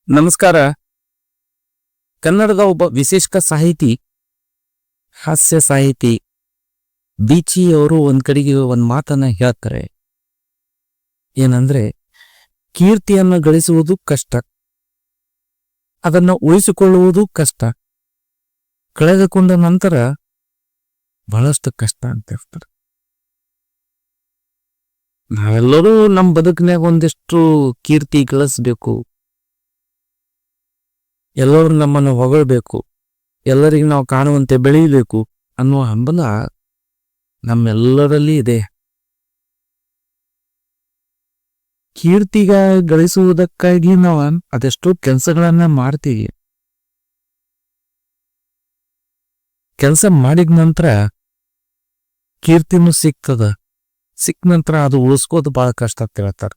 ನಮಸ್ಕಾರ. ಕನ್ನಡದ ಒಬ್ಬ ವಿಶಿಷ್ಟ ಸಾಹಿತಿ, ಹಾಸ್ಯ ಸಾಹಿತಿ ಬೀಚಿಯವರು ಒಂದ್ ಕಡೆಗೆ ಒಂದ್ ಮಾತನ್ನ ಹೇಳ್ತಾರೆ. ಏನಂದ್ರೆ, ಕೀರ್ತಿಯನ್ನು ಗಳಿಸುವುದು ಕಷ್ಟ, ಅದನ್ನು ಉಳಿಸಿಕೊಳ್ಳುವುದು ಕಷ್ಟ, ಕಳೆದುಕೊಂಡ ನಂತರ ಬಹಳಷ್ಟು ಕಷ್ಟ ಅಂತ ಹೇಳ್ತಾರೆ. ನಾವೆಲ್ಲರೂ ನಮ್ಮ ಬದುಕಿನಾಗ ಒಂದಿಷ್ಟು ಕೀರ್ತಿ ಗಳಿಸ್ಬೇಕು, ಎಲ್ಲರೂ ನಮ್ಮನ್ನು ಹೊಗಳಬೇಕು, ಎಲ್ಲರಿಗೆ ನಾವು ಕಾಣುವಂತೆ ಬೆಳೀಬೇಕು ಅನ್ನುವ ಹಂಬಲ ನಮ್ಮೆಲ್ಲರಲ್ಲಿ ಇದೆ. ಕೀರ್ತಿಗ ಗಳಿಸುವುದಕ್ಕಾಗಿ ನಾವು ಅದೆಷ್ಟೋ ಕೆಲಸಗಳನ್ನ ಮಾಡ್ತೀವಿ. ಕೆಲಸ ಮಾಡಿದ ನಂತರ ಕೀರ್ತಿನೂ ಸಿಗ್ತದ, ಸಿಕ್ಕ ನಂತರ ಅದು ಉಳಿಸ್ಕೋದು ಬಹಳ ಕಷ್ಟ ಅಂತ ಹೇಳ್ತಾರೆ.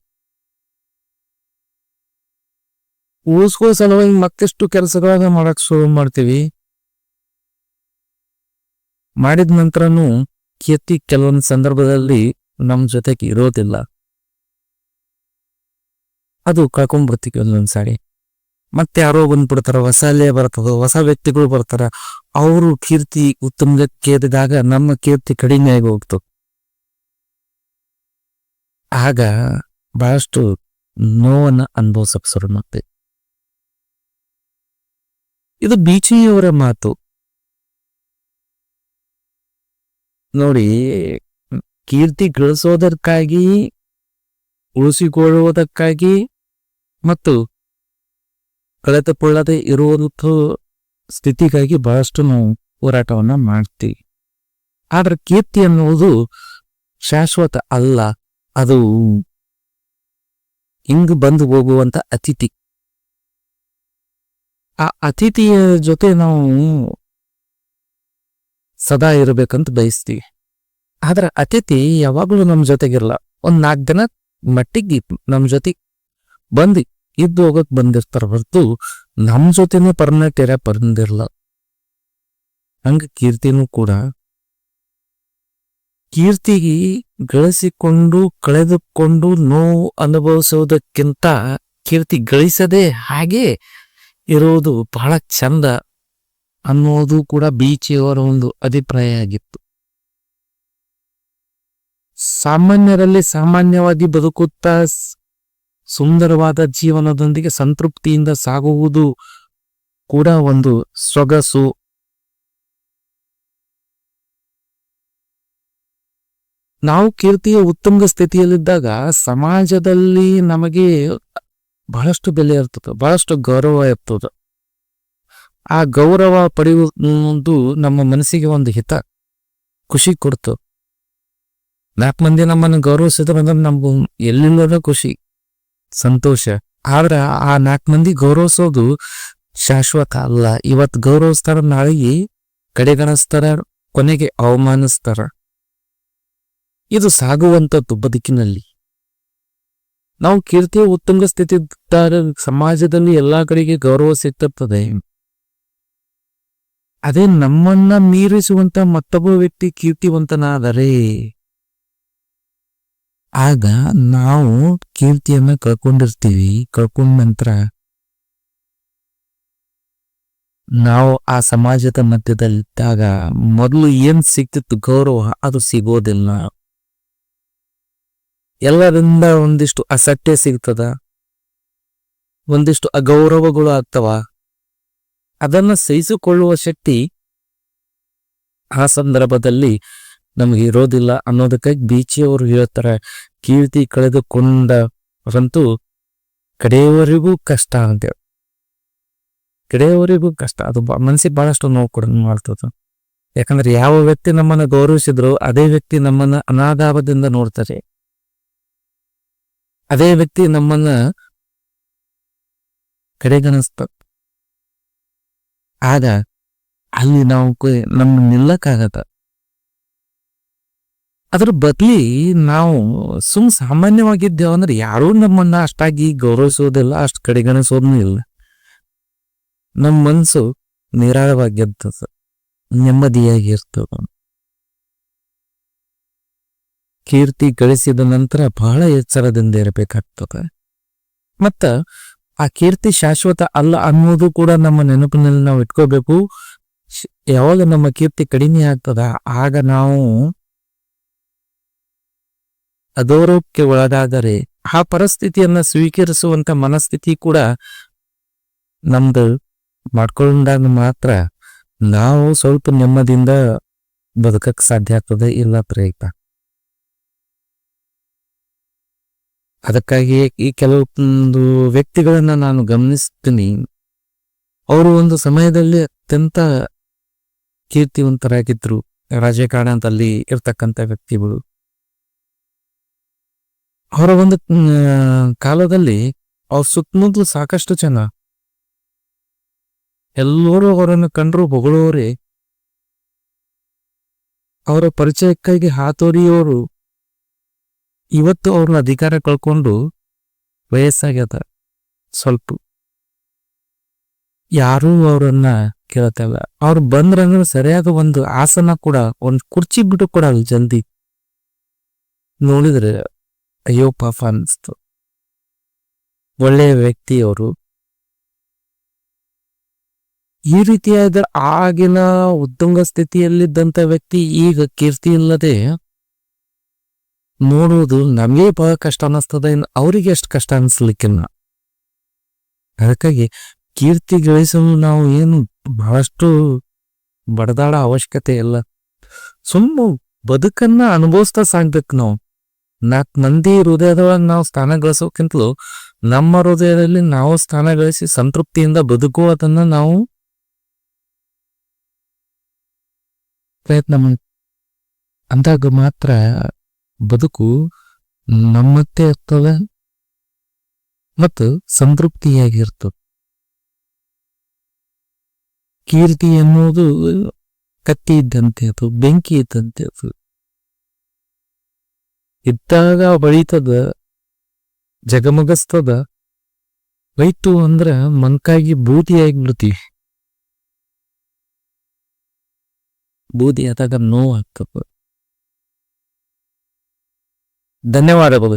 ಉಳಿಸ್ಕೋ ಸಲುವಾಗಿ ಮತ್ತೆಷ್ಟು ಕೆಲಸಗಳನ್ನ ಮಾಡಕ್ ಶುರು ಮಾಡ್ತೀವಿ. ಮಾಡಿದ ನಂತರನು ಕೀರ್ತಿ ಕೆಲವೊಂದು ಸಂದರ್ಭದಲ್ಲಿ ನಮ್ ಜೊತೆಗೆ ಇರೋದಿಲ್ಲ, ಅದು ಕಳ್ಕೊಂಡ್ಬಿಡ್ತೀವಿ ಒಂದೊಂದ್ಸಾರಿ. ಮತ್ತೆ ಯಾರೋ ಬಂದ್ಬಿಡ್ತಾರ, ಹೊಸ ಅಲ್ಲೇ ಬರ್ತದ, ಹೊಸ ವ್ಯಕ್ತಿಗಳು ಬರ್ತಾರ, ಅವರು ಕೀರ್ತಿ ಉತ್ತುಂಗಕ್ಕೇರಿದಾಗ ನಮ್ಮ ಕೀರ್ತಿ ಕಡಿಮೆ ಆಗಿ ಹೋಗ್ತದೆ. ಆಗ ಬಹಳಷ್ಟು ನೋವನ್ನ ಅನುಭವಿಸಕ್ ಶುರು ಮಾಡ್ತೇವೆ. ಇದು ಬೀಚಿಯವರ ಮಾತು ನೋಡಿ. ಕೀರ್ತಿ ಗಳಿಸೋದಕ್ಕಾಗಿ, ಉಳಿಸಿಕೊಳ್ಳುವುದಕ್ಕಾಗಿ ಮತ್ತು ಕಳೆದುಕೊಳ್ಳದೆ ಇರುವಂಥ ಸ್ಥಿತಿಗಾಗಿ ಬಹಳಷ್ಟು ನಾವು ಹೋರಾಟವನ್ನ ಮಾಡ್ತೀವಿ. ಆದ್ರೆ ಕೀರ್ತಿ ಅನ್ನುವುದು ಶಾಶ್ವತ ಅಲ್ಲ, ಅದು ಹಿಂಗ್ ಬಂದು ಹೋಗುವಂತ ಅತಿಥಿ. ಆ ಅತಿಥಿಯ ಜೊತೆ ನಾವು ಸದಾ ಇರಬೇಕಂತ ಬಯಸ್ತೀವಿ. ಆದ್ರೆ ಅತಿಥಿ ಯಾವಾಗ್ಲೂ ನಮ್ ಜೊತೆಗಿರಲ್ಲ. 4 ದಿನ ಮಟ್ಟಿಗೆ ನಮ್ ಜೊತೆ ಬಂದು ಇದ್ದು ಹೋಗಕ್ ಬಂದಿರ್ತಾರ ಹೊರತು ನಮ್ ಜೊತೆನೆ ಪರ್ಮನೆಂಟ್ ಬಂದಿರಲ್ಲ. ಹಂಗ ಕೀರ್ತಿನೂ ಕೂಡ, ಕೀರ್ತಿಗೆ ಗಳಿಸಿಕೊಂಡು ಕಳೆದುಕೊಂಡು ನೋವು ಅನುಭವಿಸೋದಕ್ಕಿಂತ ಕೀರ್ತಿ ಗಳಿಸದೆ ಹಾಗೆ ಇರೋದು ಬಹಳ ಚಂದ ಅನ್ನೋದು ಕೂಡ ಬೀಚಿಯವರ ಒಂದು ಅಭಿಪ್ರಾಯ ಆಗಿತ್ತು. ಸಾಮಾನ್ಯರಲ್ಲಿ ಸಾಮಾನ್ಯವಾಗಿ ಬದುಕುತ್ತಾ ಸುಂದರವಾದ ಜೀವನದೊಂದಿಗೆ ಸಂತೃಪ್ತಿಯಿಂದ ಸಾಗುವುದು ಕೂಡ ಒಂದು ಸೊಗಸು. ನಾವು ಕೀರ್ತಿಯ ಉತ್ತುಂಗ ಸ್ಥಿತಿಯಲ್ಲಿದ್ದಾಗ ಸಮಾಜದಲ್ಲಿ ನಮಗೆ ಬಹಳಷ್ಟು ಬೆಲೆ ಇರ್ತದೆ, ಬಹಳಷ್ಟು ಗೌರವ ಇರ್ತದೆ. ಆ ಗೌರವ ಪಡೆಯುವುದು ನಮ್ಮ ಮನಸ್ಸಿಗೆ ಒಂದು ಹಿತ, ಖುಷಿ ಕೊಡ್ತು. 4 ಮಂದಿ ನಮ್ಮನ್ನು ಗೌರವಿಸಿದ್ರೆ ನಮ್ಗೆ ಎಲ್ಲಿಲ್ಲದ ಖುಷಿ, ಸಂತೋಷ. ಆದ್ರೆ ಆ 4 ಮಂದಿ ಗೌರವಿಸೋದು ಶಾಶ್ವತ ಅಲ್ಲ. ಇವತ್ತು ಗೌರವಿಸ್ತಾರ, ನಾಳೆಗೆ ಕಡೆಗಣಿಸ್ತಾರ, ಕೊನೆಗೆ ಅವಮಾನಿಸ್ತಾರ. ಇದು ಸಾಗುವಂಥದ್ದು ಬದುಕಿನಲ್ಲಿ. ನಾವು ಕೀರ್ತಿಯ ಉತ್ತುಂಗ ಸ್ಥಿತಿ ಇದ್ದಾಗ ಸಮಾಜದಲ್ಲಿ ಎಲ್ಲಾ ಕಡೆಗೆ ಗೌರವ ಸಿಗ್ತಿರ್ತದೆ. ಅದೇ ನಮ್ಮನ್ನ ಮೀರಿಸುವಂತ ಮತ್ತೊಬ್ಬ ವ್ಯಕ್ತಿ ಕೀರ್ತಿವಂತನಾದರೆ ಆಗ ನಾವು ಕೀರ್ತಿಯನ್ನ ಕಳ್ಕೊಂಡಿರ್ತೀವಿ. ಕಳ್ಕೊಂಡ ನಂತರ ನಾವು ಆ ಸಮಾಜದ ಮಧ್ಯದಲ್ಲಿದ್ದಾಗ ಮೊದಲು ಏನ್ ಸಿಗ್ತಿತ್ತು ಗೌರವ, ಅದು ಸಿಗೋದಿಲ್ಲ. ಎಲ್ಲರಿಂದ ಒಂದಿಷ್ಟು ಅಸಡ್ಡೆ ಸಿಗ್ತದ, ಒಂದಿಷ್ಟು ಅಗೌರವಗಳು ಆಗ್ತವ. ಅದನ್ನ ಸಹಿಸಿಕೊಳ್ಳುವ ಶಕ್ತಿ ಆ ಸಂದರ್ಭದಲ್ಲಿ ನಮ್ಗೆ ಇರೋದಿಲ್ಲ ಅನ್ನೋದಕ್ಕಾಗಿ ಬೀಚಿಯವರು ಹೇಳ್ತಾರೆ, ಕೀರ್ತಿ ಕಳೆದುಕೊಂಡರಂತೂ ಕಡೆಯವರೆಗೂ ಕಷ್ಟ ಅಂತೇಳಿ. ಕಡೆಯವರೆಗೂ ಕಷ್ಟ, ಅದು ಮನಸ್ಸಿಗೆ ಬಹಳಷ್ಟು ನೋವು ಕೂಡ ಮಾಡ್ತದ. ಯಾಕಂದ್ರೆ ಯಾವ ವ್ಯಕ್ತಿ ನಮ್ಮನ್ನ ಗೌರವಿಸಿದ್ರು ಅದೇ ವ್ಯಕ್ತಿ ನಮ್ಮನ್ನ ಅನಾದಾಭದಿಂದ ನೋಡ್ತಾರೆ, ಅದೇ ವ್ಯಕ್ತಿ ನಮ್ಮನ್ನ ಕಡೆಗಣಿಸ್ತ. ಆಗ ಅಲ್ಲಿ ನಾವು ನಮ್ಮ ನಿಲ್ಲಕ್ಕಾಗತ್ತ. ಅದ್ರ ಬದ್ಲಿ ನಾವು ಸಾಮಾನ್ಯವಾಗಿದ್ದೇವೆ ಅಂದ್ರೆ ಯಾರೂ ನಮ್ಮನ್ನ ಅಷ್ಟಾಗಿ ಗೌರವಿಸೋದಿಲ್ಲ, ಅಷ್ಟು ಕಡೆಗಣಿಸೋದೂ ಇಲ್ಲ. ನಮ್ಮ ಮನಸ್ಸು ನಿರಾಳವಾಗಿರ್ತದ, ನೆಮ್ಮದಿಯಾಗಿರ್ತದ. ಕೀರ್ತಿ ಗಳಿಸಿದ ನಂತರ ಬಹಳ ಎಚ್ಚರದಿಂದ ಇರಬೇಕಾಗ್ತದೆ. ಮತ್ತ ಆ ಕೀರ್ತಿ ಶಾಶ್ವತ ಅಲ್ಲ ಅನ್ನೋದು ಕೂಡ ನಮ್ಮ ನೆನಪಿನಲ್ಲಿ ನಾವು ಇಟ್ಕೋಬೇಕು. ಯಾವಾಗ ನಮ್ಮ ಕೀರ್ತಿ ಕಡಿಮೆ ಆಗ್ತದ ಆಗ ನಾವು ಅಗೌರವಕ್ಕೆ ಒಳಗಾದರೆ ಆ ಪರಿಸ್ಥಿತಿಯನ್ನ ಸ್ವೀಕರಿಸುವಂತ ಮನಸ್ಥಿತಿ ಕೂಡ ನಮ್ದು ಮಾಡ್ಕೊಂಡಾಗ ಮಾತ್ರ ನಾವು ಸ್ವಲ್ಪ ನೆಮ್ಮದಿಯಿಂದ ಬದುಕಕ್ ಸಾಧ್ಯ ಆಗ್ತದೆ. ಇಲ್ಲ ಪ್ರಯತ್ನ. ಅದಕ್ಕಾಗಿ ಈ ಕೆಲವೊಂದು ವ್ಯಕ್ತಿಗಳನ್ನ ನಾನು ಗಮನಿಸ್ತೀನಿ. ಅವರು ಒಂದು ಸಮಯದಲ್ಲಿ ಅತ್ಯಂತ ಕೀರ್ತಿವಂತರಾಗಿದ್ರು, ರಾಜಕಾರಣದಲ್ಲಿ ಇರ್ತಕ್ಕಂಥ ವ್ಯಕ್ತಿಗಳು. ಅವರ ಒಂದು ಕಾಲದಲ್ಲಿ ಅವ್ರ ಸುತ್ತಮುತ್ತಲು ಸಾಕಷ್ಟು ಜನ ಎಲ್ಲರೂ ಅವರನ್ನು ಕಂಡ್ರು ಹೊಗಳೋರೆ. ಅವರ ಪರಿಚಯಕ್ಕಾಗಿ ಹಾತೋರಿಯೋರು ಇವತ್ತು ಅವ್ರನ್ನ ಅಧಿಕಾರ ಕಳ್ಕೊಂಡು ವಯಸ್ಸಾಗ್ಯದ, ಸ್ವಲ್ಪ ಯಾರೂ ಅವರನ್ನ ಕೇಳ್ತಲ್ಲ. ಅವ್ರು ಬಂದ್ರಂದ್ರೆ ಸರಿಯಾದ ಒಂದು ಆಸನ ಕೂಡ, ಒಂದು ಕುರ್ಚಿ ಬಿಟ್ಟು ಕೂಡ ಜಲ್ದಿ ನೋಡಿದ್ರೆ ಅಯ್ಯೋ ಪಾಪ ಅನಿಸ್ತು. ಒಳ್ಳೆಯ ವ್ಯಕ್ತಿ ಅವರು. ಈ ರೀತಿಯಾದ ಆಗಿನ ಉತ್ತುಂಗ ಸ್ಥಿತಿಯಲ್ಲಿದ್ದಂತ ವ್ಯಕ್ತಿ ಈಗ ಕೀರ್ತಿ ಇಲ್ಲದೆ ನೋಡುವುದು ನಮಗೆ ಬಹಳ ಕಷ್ಟ ಅನ್ನಿಸ್ತದೆ. ಇನ್ನು ಅವರಿಗೆ ಎಷ್ಟು ಕಷ್ಟ ಅನಿಸ್ಲಿಕ್ಕಿಲ್ಲ. ಅದಕ್ಕಾಗಿ ಕೀರ್ತಿ ಗಳಿಸಲು ನಾವು ಏನು ಬಹಳಷ್ಟು ಬಡದಾಡ ಅವಶ್ಯಕತೆ ಇಲ್ಲ. ಸುಮ್ಮ ಬದುಕನ್ನ ಅನುಭವಿಸ್ತಾ ಸಾಗ್ಬೇಕು. ನಾವು 4 ಮಂದಿ ಹೃದಯದೊಳಗೆ ನಾವು ಸ್ಥಾನ ಗಳಿಸೋಕ್ಕಿಂತಲೂ ನಮ್ಮ ಹೃದಯದಲ್ಲಿ ನಾವು ಸ್ಥಾನ ಗಳಿಸಿ ಸಂತೃಪ್ತಿಯಿಂದ ಬದುಕುವುದನ್ನ ನಾವು ಪ್ರಯತ್ನ ಮಾಡಿ. ಅಂದಾಗ ಮಾತ್ರ ಬದುಕು ನಮ್ಮತ್ತೆ ಇರ್ತದೆ ಮತ್ತು ಸಂತೃಪ್ತಿಯಾಗಿರ್ತದೆ. ಕೀರ್ತಿ ಎನ್ನುವುದು ಕತ್ತಿ ಇದ್ದಂತೆ, ಅದು ಬೆಂಕಿ ಇದ್ದಂತೆ. ಅದು ಇದ್ದಾಗ ಬಳಿತದ, ಜಗಮಗಸ್ತದ. ಬೈತು ಅಂದ್ರ ಮಂಕಾಗಿ ಬೂದಿಯಾಗ್ಬಿಡ್ತೀವಿ. ಬೂದಿ ಆದಾಗ ನೋವು ಆಗ್ತದ. ಧನ್ಯವಾದಗಳು.